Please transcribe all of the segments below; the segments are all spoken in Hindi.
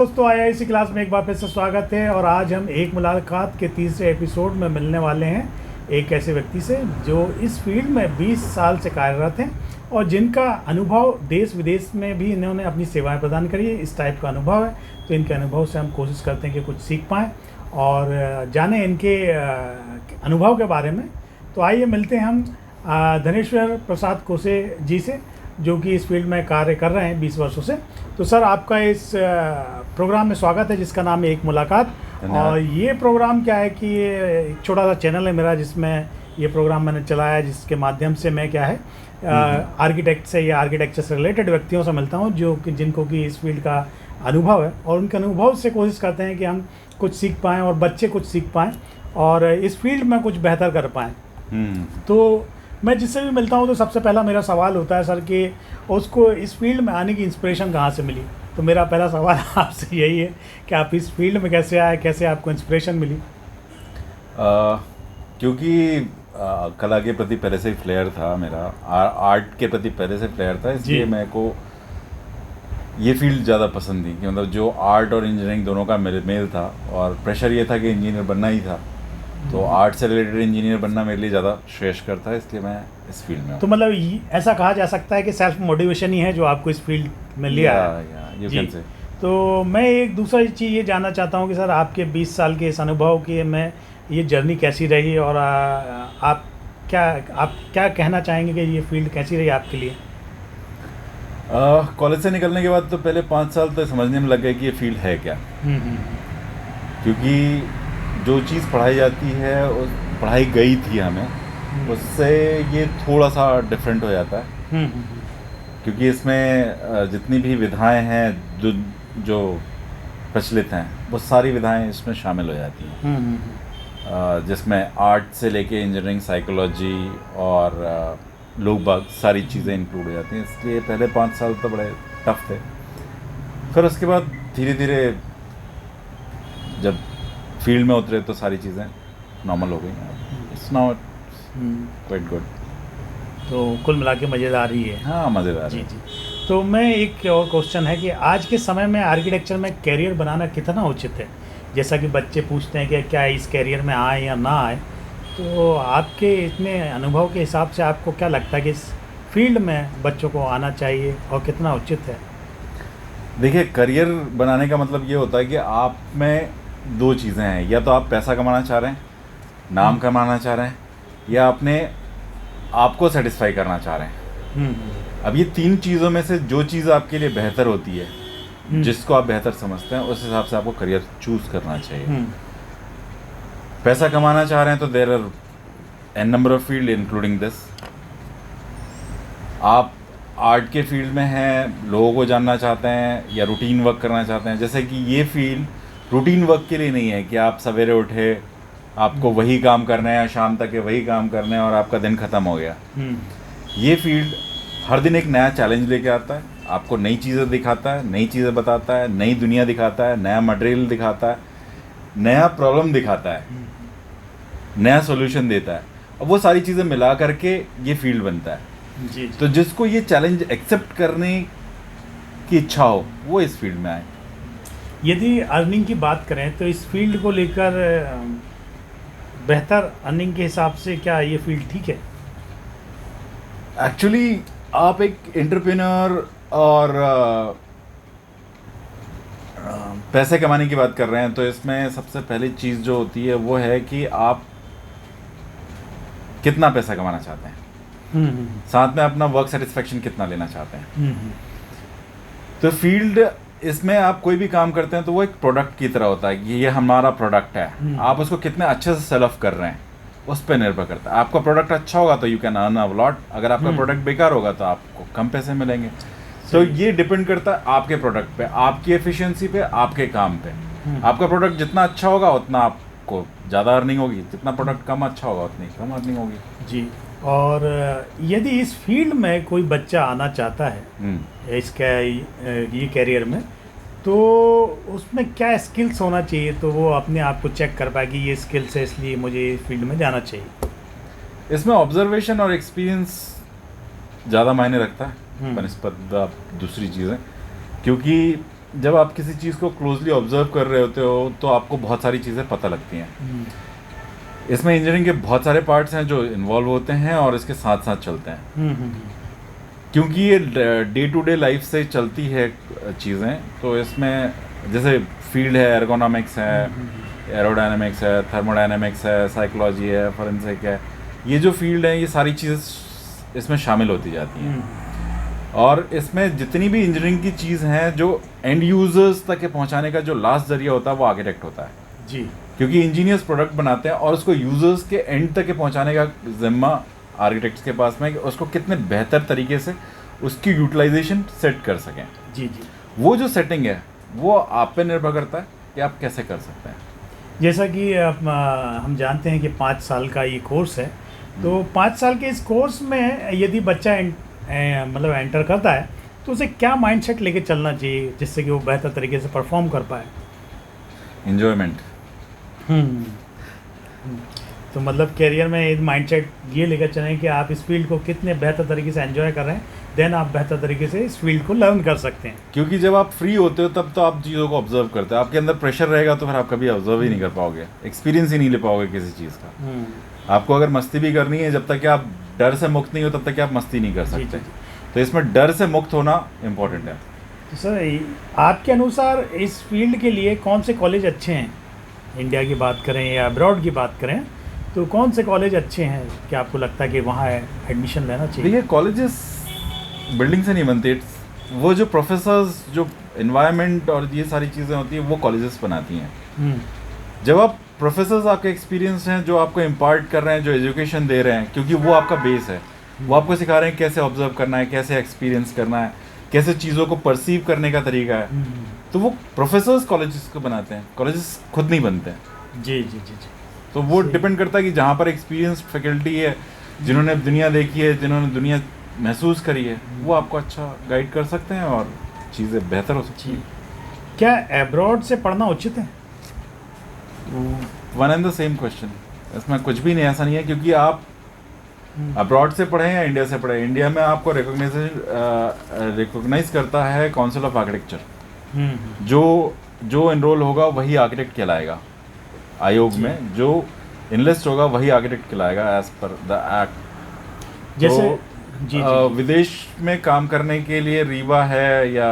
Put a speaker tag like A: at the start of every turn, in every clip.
A: दोस्तों, आईआईसी क्लास में एक बार फिर से स्वागत है। और आज हम एक मुलाकात के तीसरे एपिसोड में मिलने वाले हैं एक ऐसे व्यक्ति से जो इस फील्ड में 20 साल से कार्यरत हैं और जिनका अनुभव देश विदेश में भी इन्होंने अपनी सेवाएं प्रदान करी है। इस टाइप का अनुभव है, तो इनके अनुभव से हम कोशिश करते हैं कि कुछ सीख पाएँ और जानें इनके अनुभव के बारे में। तो आइए मिलते हैं हम धनेश्वर प्रसाद कोसे जी से, जो कि इस फील्ड में कार्य कर रहे हैं 20 वर्षों से। तो सर, आपका इस प्रोग्राम में स्वागत है जिसका नाम है एक मुलाकात। और ये प्रोग्राम क्या है कि ये एक छोटा सा चैनल है मेरा जिसमें ये प्रोग्राम मैंने चलाया है, जिसके माध्यम से मैं क्या है आर्किटेक्ट से या आर्किटेक्चर से रिलेटेड व्यक्तियों से मिलता हूँ जो कि जिनको कि इस फील्ड का अनुभव है, और उनके अनुभव से कोशिश करते हैं कि हम कुछ सीख पाएँ और बच्चे कुछ सीख पाएँ और इस फील्ड में कुछ बेहतर कर पाएँ। तो मैं जिससे भी मिलता हूँ तो सबसे पहला मेरा सवाल होता है सर कि उसको इस फील्ड में आने की इंस्पिरेशन कहाँ से मिली। तो मेरा पहला सवाल आपसे यही है कि आप इस फील्ड में कैसे आए, कैसे आपको इंस्पिरेशन मिली?
B: क्योंकि कला के प्रति पहले से ही फ्लेयर था मेरा, आर्ट के प्रति पहले से फ्लेयर था, इसलिए मेरे को ये फील्ड ज़्यादा पसंद थी कि मतलब जो आर्ट और इंजीनियरिंग दोनों का मेल था, और प्रेशर ये था कि इंजीनियर बनना ही था। तो आर्ट से रिलेटेड इंजीनियर बनना मेरे लिए ज़्यादा श्रेष्ठकर था, इसलिए मैं इस फील्ड में हूँ।
A: तो मतलब ऐसा कहा जा सकता है कि सेल्फ मोटिवेशन ही है जो आपको इस फील्ड में लिया है जी। तो मैं एक दूसरी चीज़ ये जानना चाहता हूँ कि सर, आपके 20 साल के इस अनुभव की में ये जर्नी कैसी रही और आप क्या कहना चाहेंगे कि ये फील्ड कैसी रही आपके लिए?
B: कॉलेज से निकलने के बाद तो पहले 5 साल तो समझने में लग गए कि ये फील्ड है क्या। क्योंकि जो चीज़ पढ़ाई जाती है उस पढ़ाई गई थी हमें, उससे ये थोड़ा सा डिफरेंट हो जाता है। क्योंकि इसमें जितनी भी विधाएं हैं जो प्रचलित हैं, वो सारी विधाएं इसमें शामिल हो जाती हैं, जिसमें आर्ट से लेके इंजीनियरिंग, साइकोलॉजी और लोग बाग सारी चीज़ें इंक्लूड हो जाती हैं। इसलिए पहले 5 साल तो बड़े टफ थे। फिर उसके बाद धीरे धीरे जब फील्ड में उतरे तो सारी चीज़ें नॉर्मल हो गई। It's not quite good.
A: तो कुल मिला के मज़ेदार ही है।
B: हाँ, मज़ेदार
A: जी। तो मैं एक और क्वेश्चन है कि आज के समय में आर्किटेक्चर में कैरियर बनाना कितना उचित है? जैसा कि बच्चे पूछते हैं कि क्या इस कैरियर में आए या ना आए, तो आपके इतने अनुभव के हिसाब से आपको क्या लगता है कि इस फील्ड में बच्चों को आना चाहिए और कितना उचित है?
B: देखिए, करियर बनाने का मतलब ये होता है कि आप में 2 चीज़ें हैं, या तो आप पैसा कमाना चाह रहे हैं, नाम कमाना चाह रहे हैं, या अपने आपको सेटिस्फाई करना चाह रहे हैं। अब ये 3 चीज़ों में से जो चीज़ आपके लिए बेहतर होती है, जिसको आप बेहतर समझते हैं, उस हिसाब से आपको करियर चूज़ करना चाहिए। पैसा कमाना चाह रहे हैं तो there are an number of field including this. आप आर्ट के फील्ड में हैं, लोगों को जानना चाहते हैं या रूटीन वर्क करना चाहते हैं। जैसे कि ये फील्ड रूटीन वर्क के लिए नहीं है कि आप सवेरे उठे, आपको वही काम करना है या शाम तक वही काम करना है और आपका दिन ख़त्म हो गया। ये फील्ड हर दिन एक नया चैलेंज लेके आता है, आपको नई चीज़ें दिखाता है, नई चीज़ें बताता है, नई दुनिया दिखाता है, नया मटेरियल दिखाता है, नया प्रॉब्लम दिखाता है, नया सॉल्यूशन देता है। अब वो सारी चीज़ें मिला करके ये फील्ड बनता है।
A: जी।
B: तो जिसको ये चैलेंज एक्सेप्ट करने की इच्छा हो, वो इस फील्ड में आए।
A: यदि अर्निंग की बात करें तो इस फील्ड को लेकर बेहतर अर्निंग के हिसाब से क्या ये फील्ड ठीक है?
B: एक्चुअली आप एक एंटरप्रेन्योर और पैसे कमाने की बात कर रहे हैं, तो इसमें सबसे पहली चीज़ जो होती है वो है कि आप कितना पैसा कमाना चाहते हैं, साथ में अपना वर्क सेटिस्फेक्शन कितना लेना चाहते हैं। तो फील्ड, इसमें आप कोई भी काम करते हैं तो वो एक प्रोडक्ट की तरह होता है कि ये हमारा प्रोडक्ट है। आप उसको कितने अच्छे से सेल ऑफ कर रहे हैं उस पर निर्भर करता है। आपका प्रोडक्ट अच्छा होगा तो you can earn a lot, अगर आपका प्रोडक्ट बेकार होगा तो आपको कम पैसे मिलेंगे। तो ये डिपेंड करता है आपके प्रोडक्ट पे, आपकी एफिशिएंसी पे, आपके काम पे। आपका प्रोडक्ट जितना अच्छा होगा उतना आपको ज़्यादा अर्निंग होगी, जितना प्रोडक्ट कम अच्छा होगा उतनी कम अर्निंग होगी।
A: जी। और यदि इस फील्ड में कोई बच्चा आना चाहता है इसका ये कैरियर में, तो उसमें क्या स्किल्स होना चाहिए तो वो अपने आप को चेक कर पाए कि ये स्किल्स है इसलिए मुझे इस फील्ड में जाना चाहिए?
B: इसमें ऑब्जर्वेशन और एक्सपीरियंस ज़्यादा मायने रखता है बनिस्बत दूसरी चीज़ें। क्योंकि जब आप किसी चीज़ को क्लोजली ऑब्जर्व कर रहे होते हो तो आपको बहुत सारी चीज़ें पता लगती हैं। इसमें इंजीनियरिंग के बहुत सारे पार्ट्स हैं जो इन्वॉल्व होते हैं और इसके साथ साथ चलते हैं। क्योंकि ये डे टू डे लाइफ से चलती है चीज़ें, तो इसमें जैसे फील्ड है, एर्गोनॉमिक्स है, एरोडायनामिक्स है, थर्मोडायनामिक्स है, साइकोलॉजी है, फोरेंसिक है, ये जो फील्ड है ये सारी चीज़ इसमें शामिल होती जाती हैं। और इसमें जितनी भी इंजीनियरिंग की चीज़ हैं जो एंड यूजर्स तक के पहुंचाने का जो लास्ट जरिया होता है वो आर्किटेक्ट होता है
A: जी।
B: क्योंकि इंजीनियर्स प्रोडक्ट बनाते हैं और उसको यूजर्स के एंड तक के पहुंचाने का जिम्मा आर्किटेक्ट्स के पास में, कि उसको कितने बेहतर तरीके से उसकी यूटिलाइजेशन सेट कर सकें।
A: जी जी।
B: वो जो सेटिंग है वो आप पे निर्भर करता है कि आप कैसे कर सकते हैं।
A: जैसा कि हम जानते हैं कि 5 साल का ये कोर्स है, तो 5 साल के इस कोर्स में यदि बच्चा मतलब एंटर करता है तो उसे क्या माइंडसेट लेके चलना चाहिए जिससे कि वो बेहतर तरीके से परफॉर्म कर पाए?
B: एंजॉयमेंट।
A: तो मतलब करियर में एक माइंडसेट ये लेकर चलें कि आप इस फील्ड को कितने बेहतर तरीके से एंजॉय कर रहे हैं, देन आप बेहतर तरीके से इस फील्ड को लर्न कर सकते हैं।
B: क्योंकि जब आप फ्री होते हो तब तो आप चीज़ों को ऑब्जर्व करते हो, आपके अंदर प्रेशर रहेगा तो फिर आप कभी ऑब्जर्व ही नहीं कर पाओगे, एक्सपीरियंस ही नहीं ले पाओगे किसी चीज़ का। आपको अगर मस्ती भी करनी है, जब तक कि आप डर से मुक्त नहीं हो तब तक कि आप मस्ती नहीं कर सकते। तो इसमें डर से मुक्त होना इम्पोर्टेंट है।
A: तो सर, आपके अनुसार इस फील्ड के लिए कौन से कॉलेज अच्छे हैं? इंडिया की बात करें या अब्रॉड की बात करें, तो कौन से कॉलेज अच्छे हैं कि आपको लगता है कि वहाँ एडमिशन लेना चाहिए?
B: देखिए, कॉलेजेस बिल्डिंग से नहीं बनते, वो जो प्रोफेसर्स, जो इन्वायरमेंट और ये सारी चीज़ें होती हैं वो कॉलेजेस बनाती हैं। जब आप प्रोफेसर्स आपके एक्सपीरियंस हैं, जो आपको इम्पार्ट कर रहे हैं, जो एजुकेशन दे रहे हैं, क्योंकि वो आपका बेस है, वो आपको सिखा रहे हैं कैसे ऑब्जर्व करना है, कैसे एक्सपीरियंस करना है, कैसे चीज़ों को परसीव करने का तरीका है, तो वो प्रोफेसर्स कॉलेजेस को बनाते हैं, कॉलेजेस खुद नहीं बनते हैं।
A: जी जी जी जी।
B: तो वो डिपेंड करता है कि जहाँ पर एक्सपीरियंस्ड फैकल्टी है, जिन्होंने दुनिया देखी है, जिन्होंने दुनिया महसूस करी है, वो आपको अच्छा गाइड कर सकते हैं और चीज़ें बेहतर हो सकती हैं।
A: क्या अब्रॉड से पढ़ना उचित है?
B: One and the same question, इसमें कुछ भी नहीं, ऐसा नहीं है क्योंकि आप अब्रॉड से पढ़ें या इंडिया से पढ़ें, इंडिया में आपको रिकॉग्नाइज करता है काउंसिल ऑफ आर्किटेक्चर। जो एनरोल होगा वही आर्किटेक्ट कहलाएगा आयोग में, जो इनलिस्ट होगा वही आर्किटेक्ट कहलाएगा एज पर द एक्ट।
A: जैसे
B: तो विदेश में काम करने के लिए रीवा है या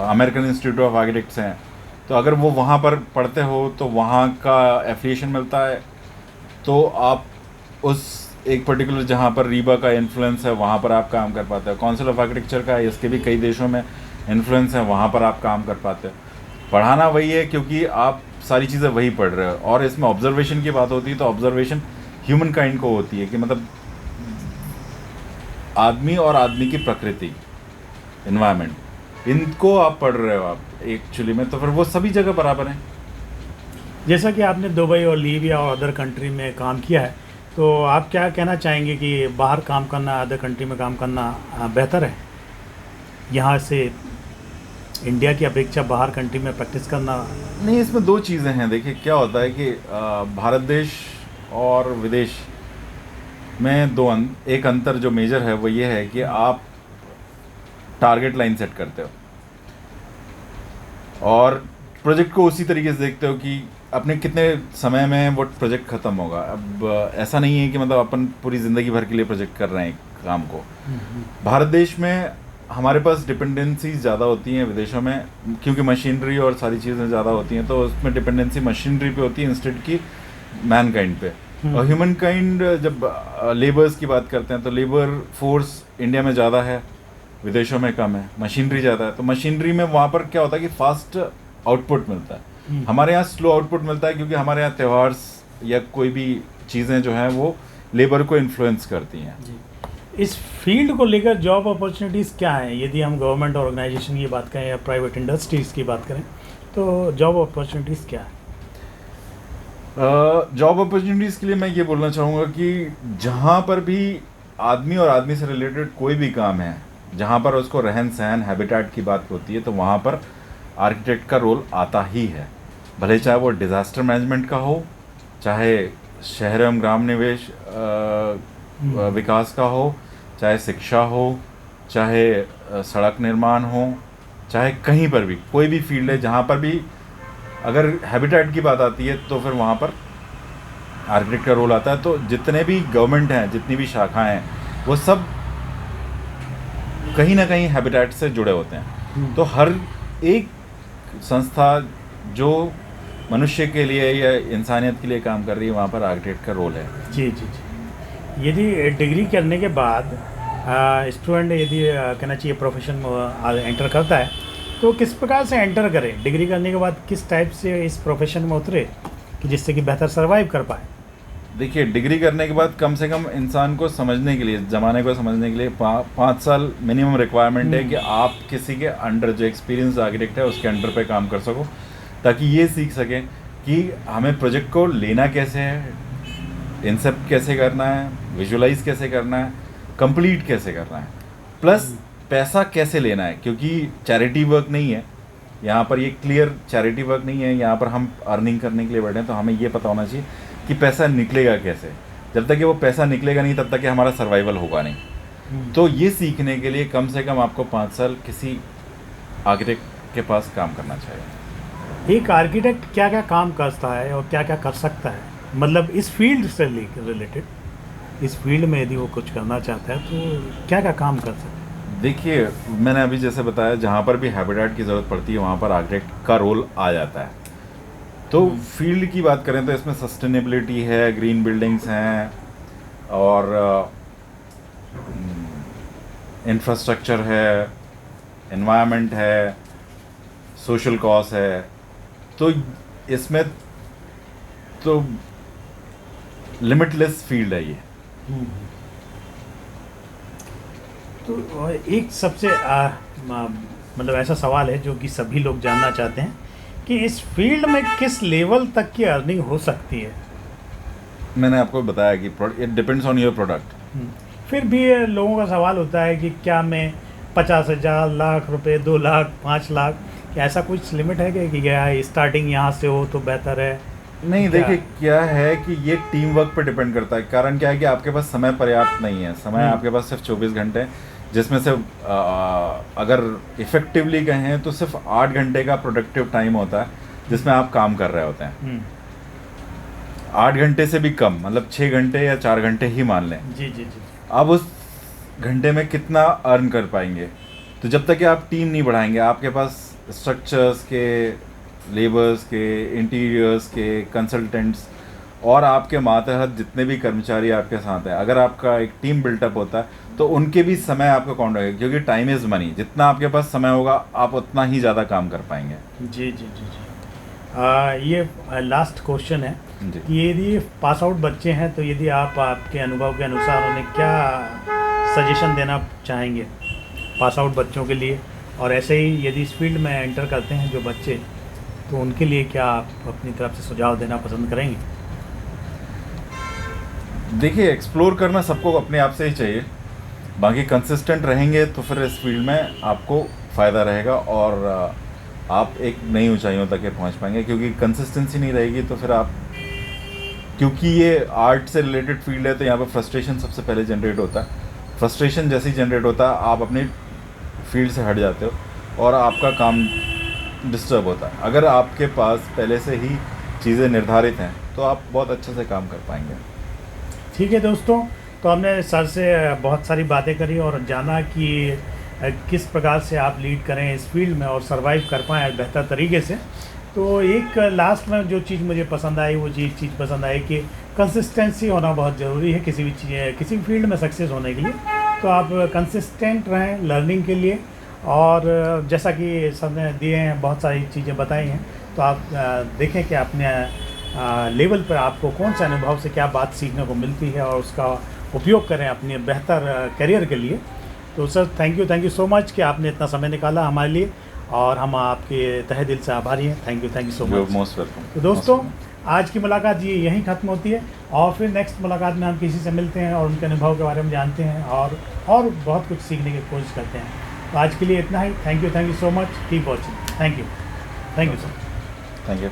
B: अमेरिकन इंस्टीट्यूट ऑफ आर्किटेक्ट्स हैं, तो अगर वो वहाँ पर पढ़ते हो तो वहाँ का एफिलिएशन मिलता है, तो आप उस एक पर्टिकुलर जहाँ पर रीवा का इन्फ्लुएंस है वहाँ पर आप काम कर पाते हो। काउंसिल ऑफ आर्किटेक्चर का इसके भी कई देशों में इन्फ्लुएंस है, वहाँ पर आप काम कर पाते हो। पढ़ाना वही है क्योंकि आप सारी चीज़ें वही पढ़ रहे हो, और इसमें ऑब्जर्वेशन की बात होती है तो ऑब्जर्वेशन ह्यूमन काइंड को होती है कि मतलब आदमी और आदमी की प्रकृति, इन्वायरमेंट, इनको आप पढ़ रहे हो आप एक्चुअली में, तो फिर वो सभी जगह बराबर हैं।
A: जैसा कि आपने दुबई और लीबिया और अदर कंट्री में काम किया है, तो आप क्या कहना चाहेंगे कि बाहर काम करना, अदर कंट्री में काम करना बेहतर है यहाँ से इंडिया की अपेक्षा बाहर कंट्री में प्रैक्टिस करना?
B: नहीं, इसमें दो चीज़ें हैं। देखिए क्या होता है कि भारत देश और विदेश में एक अंतर जो मेजर है वो ये है कि आप टारगेट लाइन सेट करते हो और प्रोजेक्ट को उसी तरीके से देखते हो कि अपने कितने समय में वो प्रोजेक्ट ख़त्म होगा। अब ऐसा नहीं है कि मतलब अपन पूरी ज़िंदगी भर के लिए प्रोजेक्ट कर रहे हैं काम को। भारत देश में हमारे पास डिपेंडेंसी ज़्यादा होती हैं, विदेशों में क्योंकि मशीनरी और सारी चीज़ें ज़्यादा होती हैं, तो उसमें डिपेंडेंसी मशीनरी पे होती है इंस्टेड की मैन काइंड पे। और ह्यूमन काइंड, जब लेबर्स की बात करते हैं तो लेबर फोर्स इंडिया में ज़्यादा है, विदेशों में कम है, मशीनरी ज़्यादा है। तो मशीनरी में वहाँ पर क्या होता है कि फास्ट आउटपुट मिलता है, हमारे यहाँ स्लो आउटपुट मिलता है क्योंकि हमारे यहाँ त्यौहार या कोई भी चीज़ें जो हैं वो लेबर को इन्फ्लुएंस करती हैं।
A: इस फील्ड को लेकर जॉब अपॉर्चुनिटीज़ क्या हैं? यदि हम गवर्नमेंट ऑर्गेनाइजेशन की बात करें या प्राइवेट इंडस्ट्रीज़ की बात करें, तो जॉब अपॉर्चुनिटीज़ क्या है?
B: जॉब अपॉर्चुनिटीज़ के लिए मैं ये बोलना चाहूँगा कि जहाँ पर भी आदमी और आदमी से रिलेटेड कोई भी काम है, जहाँ पर उसको रहन सहन हैबिटेट की बात होती है, तो वहाँ पर आर्किटेक्ट का रोल आता ही है। भले चाहे वो डिज़ास्टर मैनेजमेंट का हो, चाहे शहर एवं ग्राम निवेश विकास का हो, चाहे शिक्षा हो, चाहे सड़क निर्माण हो, चाहे कहीं पर भी कोई भी फील्ड है, जहाँ पर भी अगर हैबिटेट की बात आती है तो फिर वहाँ पर आर्किटेक्ट का रोल आता है। तो जितने भी गवर्नमेंट हैं, जितनी भी शाखाएं हैं, वो सब कहीं ना कहीं हैबिटेट से जुड़े होते हैं। तो हर एक संस्था जो मनुष्य के लिए या इंसानियत के लिए काम कर रही है, वहाँ पर आर्किटेक्ट का रोल है।
A: जी जी जी। यदि डिग्री करने के बाद स्टूडेंट यदि कहना चाहिए प्रोफेशन में एंटर करता है, तो किस प्रकार से एंटर करे? डिग्री करने के बाद किस टाइप से इस प्रोफेशन में उतरे कि जिससे कि बेहतर सर्वाइव कर पाए?
B: देखिए, डिग्री करने के बाद कम से कम इंसान को समझने के लिए, ज़माने को समझने के लिए 5 साल मिनिमम रिक्वायरमेंट है कि आप किसी के अंडर, जो एक्सपीरियंस आर्किटेक्ट है उसके अंडर पे काम कर सको, ताकि ये सीख सकें कि हमें प्रोजेक्ट को लेना कैसे है, इंसेप्ट कैसे करना है, विजुलाइज कैसे करना है, कंप्लीट कैसे करना है, प्लस पैसा कैसे लेना है। क्योंकि चैरिटी वर्क नहीं है यहाँ पर, ये क्लियर चैरिटी वर्क नहीं है। यहाँ पर हम अर्निंग करने के लिए बैठे हैं, तो हमें ये पता होना चाहिए कि पैसा निकलेगा कैसे। जब तक कि वो पैसा निकलेगा नहीं, तब तक कि हमारा सर्वाइवल होगा नहीं। तो ये सीखने के लिए कम से कम आपको 5 साल किसी आर्किटेक्ट के पास काम करना चाहिए।
A: एक आर्किटेक्ट क्या क्या काम करता है और क्या क्या कर सकता है, मतलब इस फील्ड से रिलेटेड, इस फील्ड में यदि वो कुछ करना चाहता है तो क्या क्या काम कर सकता है?
B: देखिए, मैंने अभी जैसे बताया, जहाँ पर भी हैबिटेट की ज़रूरत पड़ती है वहाँ पर आर्किटेक्ट का रोल आ जाता है। तो फील्ड की बात करें तो इसमें सस्टेनेबिलिटी है, ग्रीन बिल्डिंग्स हैं, और इंफ्रास्ट्रक्चर है, एनवायरनमेंट है, सोशल कॉज है। तो इसमें तो लिमिटलेस फील्ड है ये।
A: तो एक सबसे मतलब ऐसा सवाल है जो कि सभी लोग जानना चाहते हैं कि इस फील्ड में किस लेवल तक की अर्निंग हो सकती है?
B: मैंने आपको बताया कि it depends on your product.
A: फिर भी लोगों का सवाल होता है कि क्या मैं 50,000, लाख रुपए, 2 लाख, 5 लाख, क्या ऐसा कुछ लिमिट है कि क्या स्टार्टिंग यहाँ से हो तो बेहतर है?
B: नहीं, देखिए क्या है कि ये टीम वर्क पर डिपेंड करता है। कारण क्या है कि आपके पास समय पर्याप्त नहीं है। समय आपके पास सिर्फ 24 घंटे हैं, जिसमें से अगर इफ़ेक्टिवली कहें तो सिर्फ 8 घंटे का प्रोडक्टिव टाइम होता है जिसमें आप काम कर रहे होते हैं। 8 घंटे से भी कम, मतलब 6 घंटे या 4 घंटे ही मान लें।
A: जी जी जी।
B: आप उस घंटे में कितना अर्न कर पाएंगे? तो जब तक कि आप टीम नहीं बढ़ाएंगे, आपके पास स्ट्रक्चर्स के, लेबर्स के, इंटीरियर्स के, कंसल्टेंट्स और आपके मातहत जितने भी कर्मचारी आपके साथ हैं, अगर आपका एक टीम बिल्टअप होता है तो उनके भी समय आपका काउंट होगा। क्योंकि टाइम इज़ मनी, जितना आपके पास समय होगा आप उतना ही ज़्यादा काम कर पाएंगे।
A: जी जी जी जी। ये लास्ट क्वेश्चन है कि यदि पास आउट बच्चे हैं तो यदि आप आपके अनुभव के अनुसार उन्हें क्या सजेशन देना चाहेंगे पास आउट बच्चों के लिए, और ऐसे ही यदि इस फील्ड में एंटर करते हैं जो बच्चे, तो उनके लिए क्या आप अपनी तरफ से सुझाव देना पसंद करेंगे?
B: देखिए, एक्सप्लोर करना सबको अपने आप से ही चाहिए। बाकी कंसिस्टेंट रहेंगे तो फिर इस फील्ड में आपको फ़ायदा रहेगा और आप एक नई ऊंचाइयों तक पहुंच पाएंगे। क्योंकि कंसिस्टेंसी नहीं रहेगी तो फिर आप, क्योंकि ये आर्ट से रिलेटेड फील्ड है, तो यहाँ पर फ्रस्ट्रेशन सबसे पहले जनरेट होता है। फ्रस्ट्रेशन जैसे ही जनरेट होता है, आप अपनी फील्ड से हट जाते हो और आपका काम डिस्टर्ब होता है। अगर आपके पास पहले से ही चीज़ें निर्धारित हैं तो आप बहुत अच्छे से काम कर पाएंगे।
A: ठीक है दोस्तों, तो हमने सर से बहुत सारी बातें करी और जाना कि किस प्रकार से आप लीड करें इस फील्ड में और सरवाइव कर पाएँ बेहतर तरीके से। तो एक लास्ट में जो चीज़ मुझे पसंद आई, वो चीज़ पसंद आई कि कंसिस्टेंसी होना बहुत ज़रूरी है किसी भी चीज़, किसी भी फील्ड में सक्सेस होने के लिए। तो आप कंसिस्टेंट रहें लर्निंग के लिए, और जैसा कि सर ने दिए हैं, बहुत सारी चीज़ें बताई हैं, तो आप देखें कि अपने लेवल पर आपको कौन सा अनुभव से क्या बात सीखने को मिलती है और उसका उपयोग करें अपने बेहतर करियर के लिए। तो sir thank you so much कि आपने इतना समय निकाला हमारे लिए, और हम आपके तहे दिल से आभारी हैं। Thank you so much.
B: Most welcome.
A: तो दोस्तों, आज की मुलाकात ये यहीं ख़त्म होती है, और फिर नेक्स्ट मुलाकात में हम किसी से मिलते हैं और उनके अनुभव के बारे में जानते हैं और बहुत कुछ सीखने की कोशिश करते हैं। तो आज के लिए इतना ही। Thank you so much. Keep watching. Thank you sir.
B: Thank you.